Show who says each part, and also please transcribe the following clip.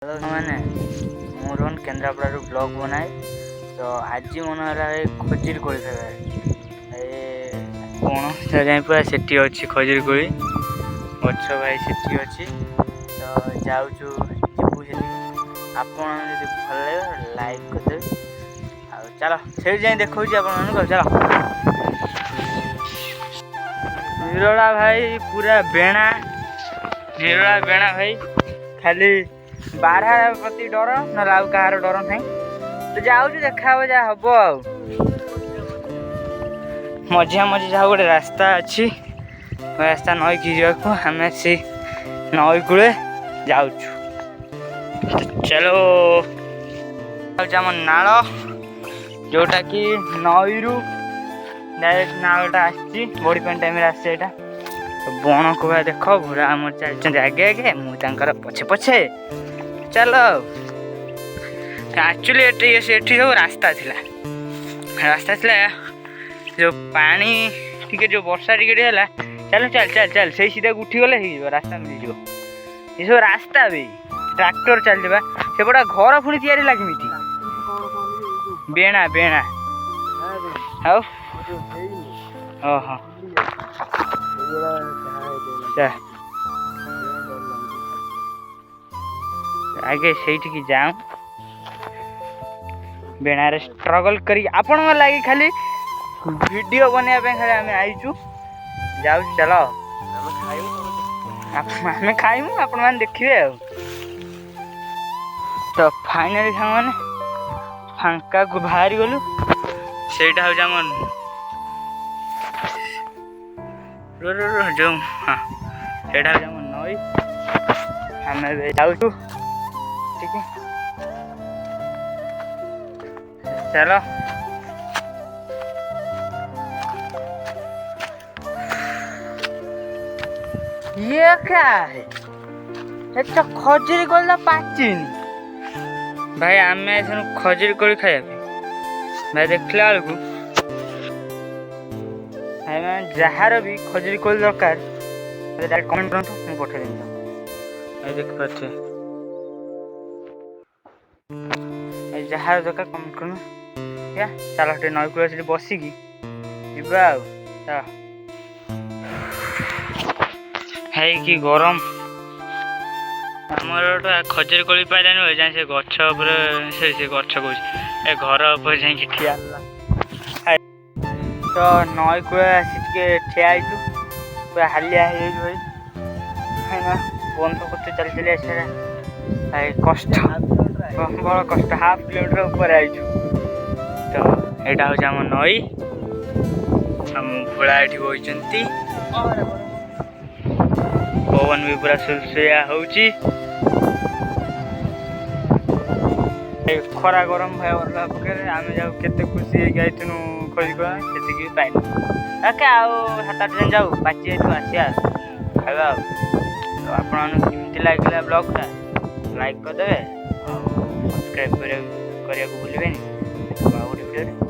Speaker 1: मैंने मोरन केन्द्रापड़ा ब्लॉग बनाए तो आज मन है खजुरी कोली खाइबार कौन जाए पूरा सेठी अच्छी खजुरी कोली गछ भाई सेठी अच्छी तो जाऊँ जीवू से आप भल लगे लाइक करदे चलो से जाए देखा आप चलो निरोला भाई पूरा बेणा निरोला बेणा भाई खाली बारहा प्रति डर ना आउ कहार डर ना तो जाऊँ देखा जा हम आ मझिया मझी जहाँ गोटे रास्ता अच्छी रास्ता नई की जावाक आम से नई कूले जाऊँ चलो आम नाल जोटा कि नई रु डायरेक्ट नालटा आसी बड़ी पानी टाइम आसे यहाँ बण को भाई देख घोड़ा आम चलते आगे आगे मुझे पछे पछे चलो एक्चुअली ये सब रास्ता थिला जो पानी टिके जो वर्षा टिके है चल चल चल चल से सीधा उठी गले रास्ता मिल जाव ये सब रास्ता भी ट्रैक्टर चलते से बड़ा घर पुणी तैयारी लगे बेणा बेणा हाँ ओह आगे से जाऊँ बेणार स्ट्रगल करी आपण लगे खाली वीडियो बनवाई खाली आम आईचु जाऊ चलो आम खाइमु आपण मैंने देखिए तो फाइनली सामान फांका को बाहरी गलु से जो हाँ से नई आम जाऊँ ठीक है चलो ये क्या है तो खजुरी कोली ना पाचिन भाई आम खजुरी कोली खाया भाई देखला बेलू भाई मैं जार भी खजुरी कोली दरकार डायरेक्ट कमेंट करूँ मुझे पठेदेवी देख पारे जार दरकार कमेंट करूँ क्या चलो टे नई कूल से बसिकी जा है कि गरम आमर खजुरी कोली पाइलानी जाए से गछ से गछ कह घर उपर जा ठिया तो नई कूल आसिके ठिया पूरा हालिया हो भाई बंद करते चल चली आसा कष्ट बड़ा कष्ट हाफ किलोमीटर ऊपर आईचु तो यहाँ हूँ आम नई आम भोला ये बही पवन भी पूरा सुलसुलिया होची खरा गरम भाई अलग प्रकार आम जाऊ केते खुशी होइनु खोजिका से पाइन क्या सात आठ दिन जाऊ पाची आसिया खावा तो आपमती लगे ब्लॉगटा लाइक करदे सब्सक्राइब करने को भूलें गोटे वीडियो।